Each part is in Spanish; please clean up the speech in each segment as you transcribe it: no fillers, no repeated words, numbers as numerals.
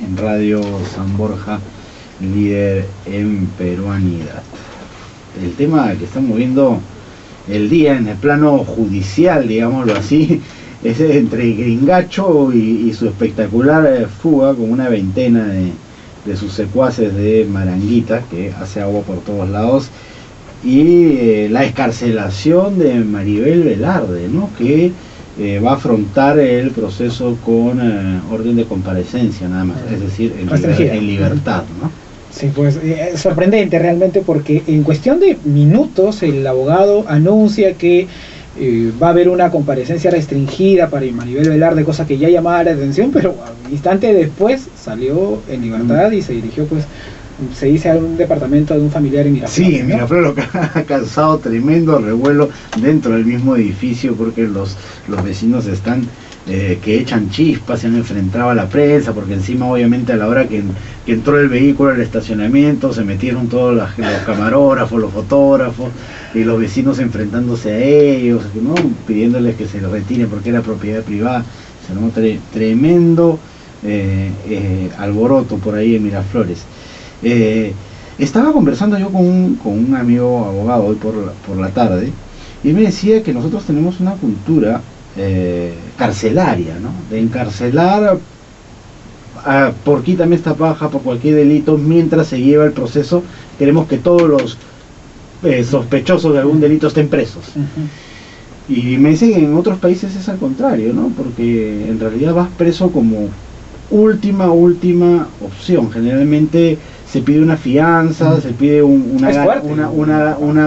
en Radio San Borja, líder en peruanidad. El tema que está moviendo el día en el plano judicial, digámoslo así, es entre Gringacho y su espectacular fuga con una veintena de sus secuaces de Maranguita, que hace agua por todos lados, y la excarcelación de Maribel Velarde, ¿no? Que va a afrontar el proceso con orden de comparecencia nada más, es decir, en libertad, ¿no? Sí, pues es sorprendente realmente, porque en cuestión de minutos el abogado anuncia que va a haber una comparecencia restringida para Maribel Velarde, cosa que ya llamaba la atención, pero un instante después salió en libertad y se dirigió, pues, se dice, a un departamento de un familiar en Miraflores. Sí, ¿no? Miraflores, lo que ha causado tremendo revuelo dentro del mismo edificio, porque los vecinos están que echan chispas, se han enfrentado a la prensa, porque encima obviamente a la hora que entró el vehículo al estacionamiento se metieron todos los camarógrafos, los fotógrafos, y los vecinos enfrentándose a ellos, ¿no? Pidiéndoles que se retiren porque era propiedad privada. Se armó tremendo alboroto por ahí en Miraflores. Estaba conversando yo con un amigo abogado hoy por la tarde, y me decía que nosotros tenemos una cultura carcelaria, ¿no? De encarcelar por quítame esta paja, por cualquier delito, mientras se lleva el proceso. Queremos que todos los sospechosos de algún delito estén presos. Y me dicen que en otros países es al contrario, ¿no? Porque en realidad vas preso como última opción. Generalmente se pide una fianza, se pide una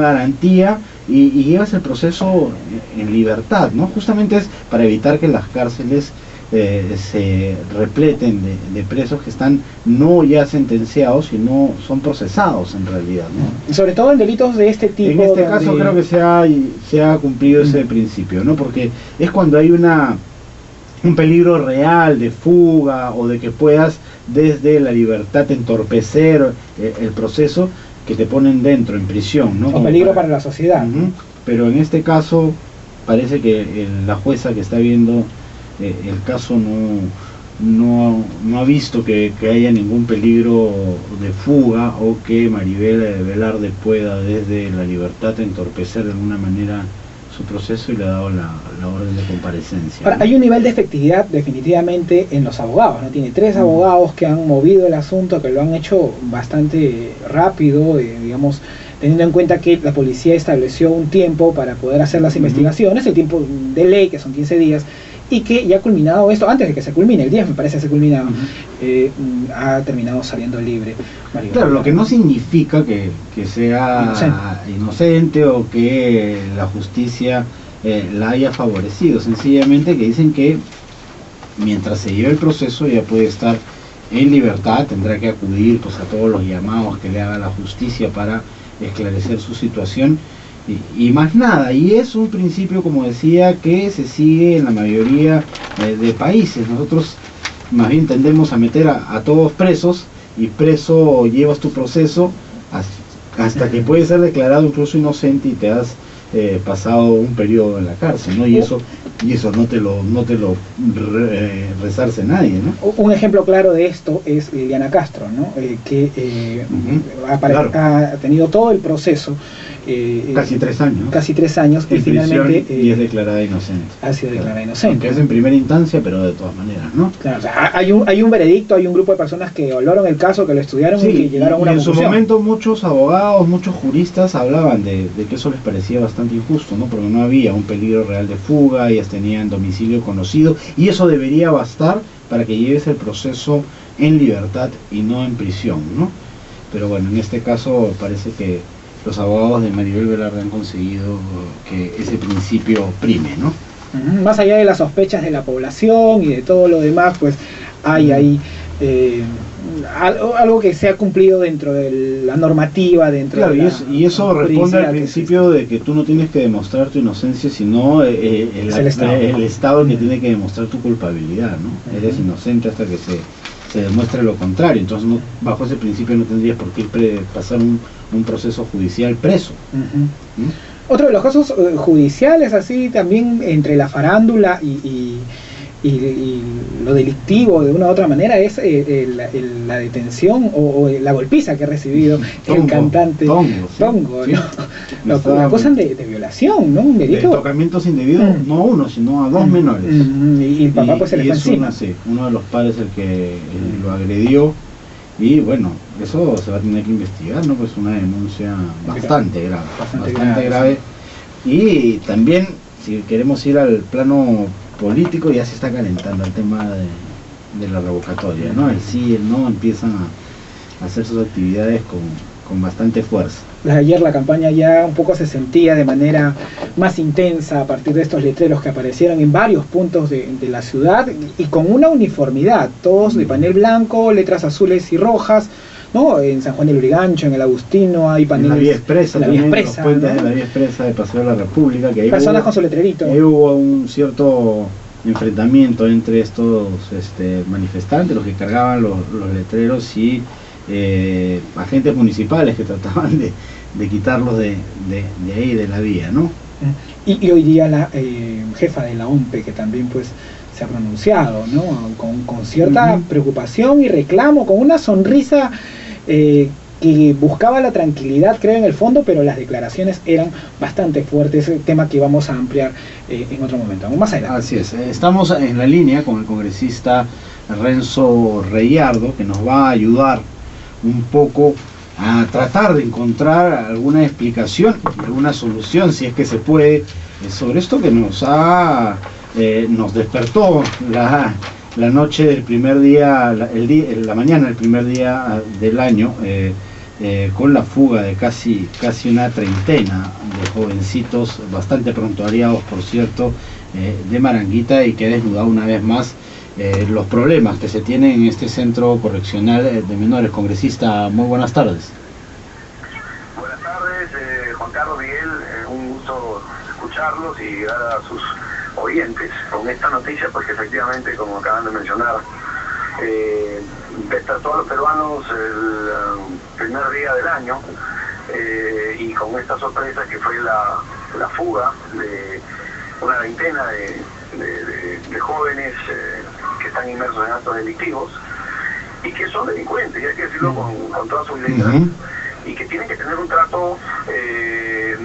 garantía, y llevas el proceso en libertad, ¿no? Justamente es para evitar que las cárceles se repleten de presos que están no ya sentenciados, sino son procesados en realidad, ¿no? Sobre todo en delitos de este tipo. En este caso creo que se ha cumplido ese principio, ¿no? Porque es cuando hay un peligro real de fuga, o de que puedas desde la libertad entorpecer el proceso, que te ponen dentro, en prisión, ¿no? Un peligro para la sociedad. Pero en este caso parece que la jueza que está viendo el caso no ha visto que haya ningún peligro de fuga, o que Maribel Velarde pueda desde la libertad entorpecer de alguna manera su proceso, y le ha dado la orden de comparecencia. Ahora, hay un nivel de efectividad definitivamente en los abogados, ¿no? Tiene 3 abogados que han movido el asunto, que lo han hecho bastante rápido, digamos, teniendo en cuenta que la policía estableció un tiempo para poder hacer las investigaciones, el tiempo de ley, que son 15 días, y que ya ha culminado esto, antes de que se culmine, el 10 me parece se culminaba, ha terminado saliendo libre. Claro, lo que no significa que sea inocente o que la justicia la haya favorecido, sencillamente que dicen que mientras se lleve el proceso ya puede estar en libertad, tendrá que acudir, pues, a todos los llamados que le haga la justicia para esclarecer su situación, y más nada. Y es un principio, como decía, que se sigue en la mayoría de países. Nosotros más bien tendemos a meter a todos presos, y preso llevas tu proceso hasta que puedes ser declarado incluso inocente y te has pasado un periodo en la cárcel, ¿no? Y eso no te lo resarce nadie, ¿no? Un ejemplo claro de esto es Liliana Castro, ¿no? Que ha tenido todo el proceso, casi 3 años. Casi 3 años, y finalmente y es declarada inocente. Ha sido declarada inocente. Aunque es en primera instancia, pero de todas maneras, ¿no? Claro, o sea, hay un veredicto, hay un grupo de personas que evaluaron el caso, que lo estudiaron, y que llegaron a una conclusión. En su momento muchos abogados, muchos juristas hablaban de que eso les parecía bastante injusto, ¿no? Porque no había un peligro real de fuga, ellas tenían domicilio conocido, y eso debería bastar para que lleves el proceso en libertad y no en prisión, ¿no? Pero bueno, en este caso parece que los abogados de Maribel Velarde han conseguido que ese principio prime, ¿no? Más allá de las sospechas de la población y de todo lo demás, pues hay ahí algo que se ha cumplilido dentro de la normativa, claro, y eso responde al principio de que tú no tienes que demostrar tu inocencia, sino el Estado que tiene que demostrar tu culpabilidad, ¿no? Eres inocente hasta que se demuestre lo contrario. Entonces, bajo ese principio no tendrías por qué pasar un proceso judicial preso. Otro de los casos judiciales así también entre la farándula y y lo delictivo de una u otra manera es la detención o la golpiza que ha recibido el cantante Tongo, sí. ¿no? Lo acusan de violación, ¿no? Un delito. De tocamientos indebidos, no a uno, sino a dos menores. Y el papá pues se le fue encima. Uno de los padres el que lo agredió, y bueno, eso se va a tener que investigar, ¿no? Pues una denuncia bastante grave. Y también, si queremos ir al plano político, ya se está calentando el tema de la revocatoria, ¿no? El sí y el no empiezan a hacer sus actividades con bastante fuerza. Ayer la campaña ya un poco se sentía de manera más intensa a partir de estos letreros que aparecieron en varios puntos de la ciudad y con una uniformidad, todos de panel blanco, letras azules y rojas, ¿no? En San Juan del Urigancho, en el Agustino hay paneles. En la Vía Expresa, la Vía Expresa, ¿no? De la Vía Expresa de Paseo de la República, que ahí personas con su letrerito. Ahí hubo un cierto enfrentamiento entre estos manifestantes, los que cargaban los letreros, y agentes municipales que trataban de quitarlos de ahí, de la vía, ¿no? Y hoy día la jefa de la OMPE, que también pues se ha pronunciado, ¿no? Con cierta preocupación y reclamo, con una sonrisa que buscaba la tranquilidad, creo, en el fondo, pero las declaraciones eran bastante fuertes, tema que vamos a ampliar en otro momento, más adelante. Así es, estamos en la línea con el congresista Renzo Reyardo, que nos va a ayudar un poco a tratar de encontrar alguna explicación, alguna solución, si es que se puede, sobre esto que nos despertó la noche del primer día, la mañana del primer día del año, con la fuga de casi una treintena de jovencitos, bastante prontuariados, por cierto, de Maranguita, y que ha desnudado una vez más los problemas que se tienen en este centro correccional de menores. Congresista, muy buenas tardes. Buenas tardes, Juan Carlos, Miguel, un gusto escucharlos y llegar a sus oyentes con esta noticia, porque efectivamente, como acaban de mencionar, despertó a los peruanos el primer día del año, y con esta sorpresa que fue la fuga de una veintena de jóvenes que están inmersos en actos delictivos y que son delincuentes, y hay que decirlo con toda su letra, y que tienen que tener un trato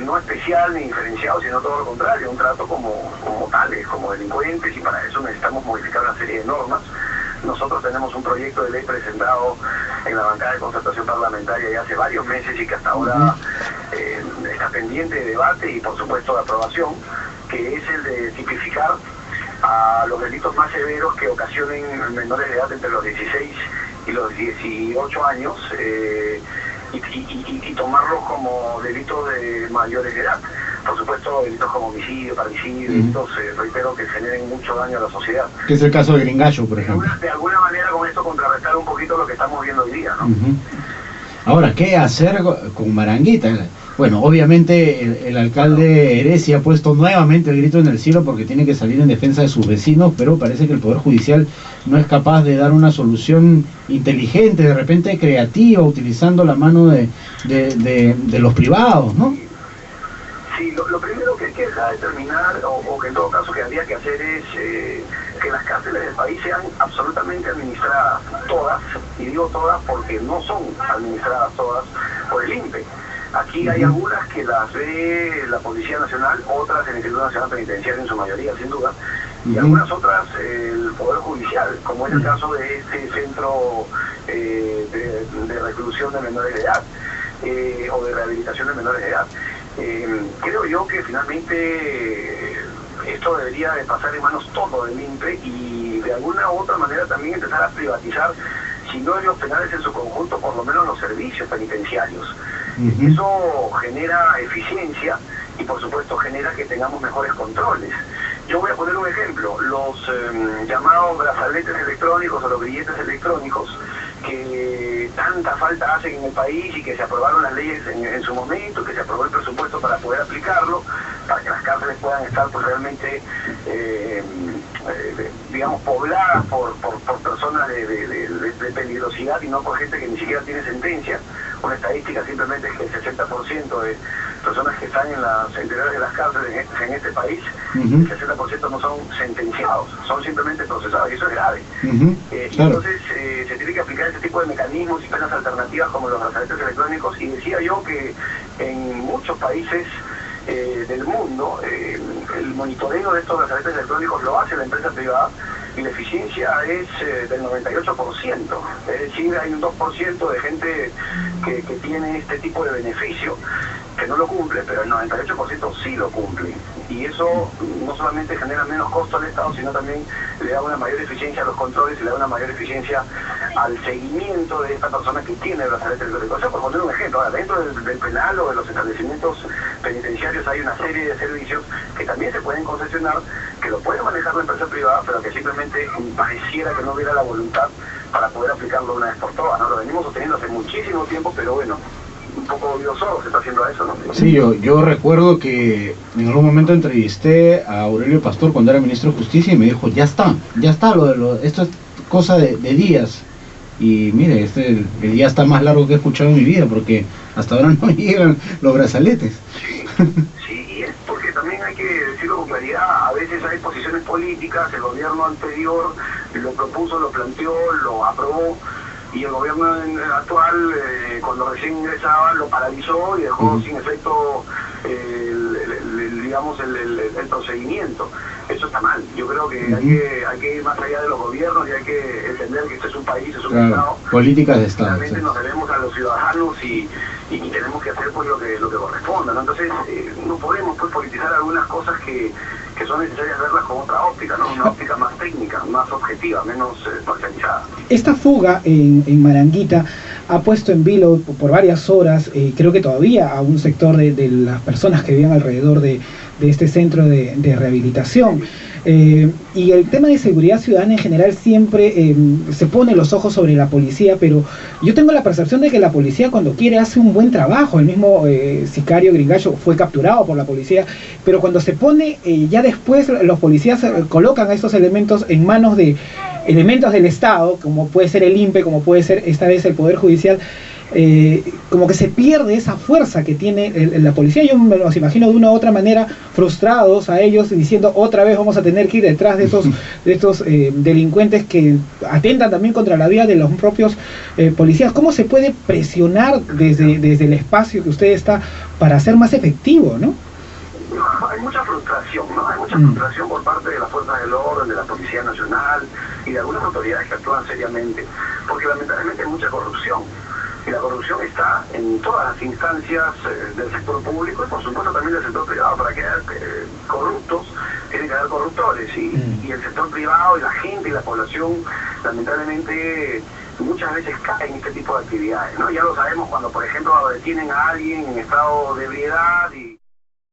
no especial ni diferenciado, sino todo lo contrario, un trato como tales, como delincuentes, y para eso necesitamos modificar una serie de normas. Nosotros tenemos un proyecto de ley presentado en la bancada de concertación parlamentaria ya hace varios meses y que hasta ahora está pendiente de debate y por supuesto de aprobación, que es el de tipificar a los delitos más severos que ocasionen menores de edad entre los 16 y los 18 años, y tomarlos como delitos de mayores de edad. Por supuesto, delitos como homicidio, parricidio, delitos, reitero, que generen mucho daño a la sociedad. Que es el caso de Gringallo, por ejemplo. De alguna manera con esto contrarrestar un poquito lo que estamos viendo hoy día, ¿no? Ahora, ¿qué hacer con Maranguita? Bueno, obviamente el alcalde Heresia ha puesto nuevamente el grito en el cielo porque tiene que salir en defensa de sus vecinos, pero parece que el Poder Judicial no es capaz de dar una solución inteligente, de repente creativa, utilizando la mano de los privados, ¿no? Sí, lo primero que hay que determinar, o que en todo caso que habría que hacer, es que las cárceles del país sean absolutamente administradas, todas, y digo todas porque no son administradas todas por el INPE. Aquí hay algunas que las ve la Policía Nacional, otras el Instituto Nacional Penitenciario en su mayoría, sin duda, y algunas otras el Poder Judicial, como es el caso de este centro de reclusión de menores de edad, o de rehabilitación de menores de edad. Creo yo que finalmente esto debería de pasar en manos todo del INPE y de alguna u otra manera también empezar a privatizar, si no los penales en su conjunto, por lo menos los servicios penitenciarios. Eso genera eficiencia y por supuesto genera que tengamos mejores controles. Yo voy a poner un ejemplo, los llamados brazaletes electrónicos o los grilletes electrónicos, que tanta falta hacen en el país y que se aprobaron las leyes en su momento, que se aprobó el presupuesto para poder aplicarlo, para que las cárceles puedan estar pues realmente digamos pobladas por personas de peligrosidad y no por gente que ni siquiera tiene sentencia. Una estadística simplemente es que el 60% de personas que están en las interiores de las cárceles en este país, el 60% no son sentenciados, son simplemente procesados, y eso es grave. Claro. Entonces se tiene que aplicar este tipo de mecanismos y penas alternativas como los brazaletes electrónicos, y decía yo que en muchos países del mundo el monitoreo de estos brazaletes electrónicos lo hace la empresa privada, y la eficiencia es del 98%, es decir, hay un 2% de gente que tiene este tipo de beneficio, que no lo cumple, pero el 98% sí lo cumple, y eso no solamente genera menos costo al Estado, sino también le da una mayor eficiencia a los controles y le da una mayor eficiencia al seguimiento de esta persona que tiene el brazalete electrónico. Eso por poner un ejemplo. Ahora, dentro del penal o de los establecimientos penitenciarios hay una serie de servicios que también se pueden concesionar, que lo puede manejar la empresa privada, pero que simplemente pareciera que no hubiera la voluntad para poder aplicarlo una vez por todas, ¿no? Lo venimos sosteniendo hace muchísimo tiempo, pero bueno, un poco odioso se está haciendo a eso, ¿no? Sí, yo recuerdo que en algún momento entrevisté a Aurelio Pastor cuando era ministro de Justicia y me dijo, ya está, esto es cosa de días. Y mire, el día está más largo que he escuchado en mi vida, porque hasta ahora no llegan los brazaletes. Sí, y es porque también hay que decirlo con claridad, a veces hay posiciones políticas, el gobierno anterior lo propuso, lo planteó, lo aprobó, y el gobierno actual, cuando recién ingresaba, lo paralizó y dejó sin efecto el procedimiento. Eso está mal. Yo creo que hay que ir más allá de los gobiernos y hay que entender que este es un país, es un Estado. Políticas de Estado. Realmente nos debemos a los ciudadanos y tenemos que hacer pues lo que corresponda, ¿no? Entonces no podemos pues politizar algunas cosas que son necesarias verlas con otra óptica, ¿no? Una óptica más técnica, más objetiva, menos parcializada. Esta fuga en Maranguita ha puesto en vilo por varias horas, creo que todavía a un sector de las personas que vivían alrededor de este centro de rehabilitación. Y el tema de seguridad ciudadana en general siempre se pone los ojos sobre la policía, pero yo tengo la percepción de que la policía cuando quiere hace un buen trabajo. El mismo sicario Gringallo fue capturado por la policía, pero cuando se pone, ya después los policías colocan a estos elementos en manos de elementos del Estado, como puede ser el INPE, como puede ser esta vez el Poder Judicial, como que se pierde esa fuerza que tiene la policía. Yo me los imagino de una u otra manera frustrados a ellos, diciendo otra vez vamos a tener que ir detrás de estos delincuentes que atentan también contra la vida de los propios policías. ¿Cómo se puede presionar desde el espacio que usted está para ser más efectivo, no? Hay mucha frustración, ¿no? Hay mucha frustración por parte de las fuerzas del orden, de la Policía Nacional y de algunas autoridades que actúan seriamente, porque lamentablemente hay mucha corrupción. Y la corrupción está en todas las instancias del sector público y por supuesto también del sector privado. Para que haya corruptos, tiene que haber corruptores. Y el sector privado y la gente y la población, lamentablemente, muchas veces caen en este tipo de actividades, ¿no? Ya lo sabemos cuando, por ejemplo, detienen a alguien en estado de ebriedad y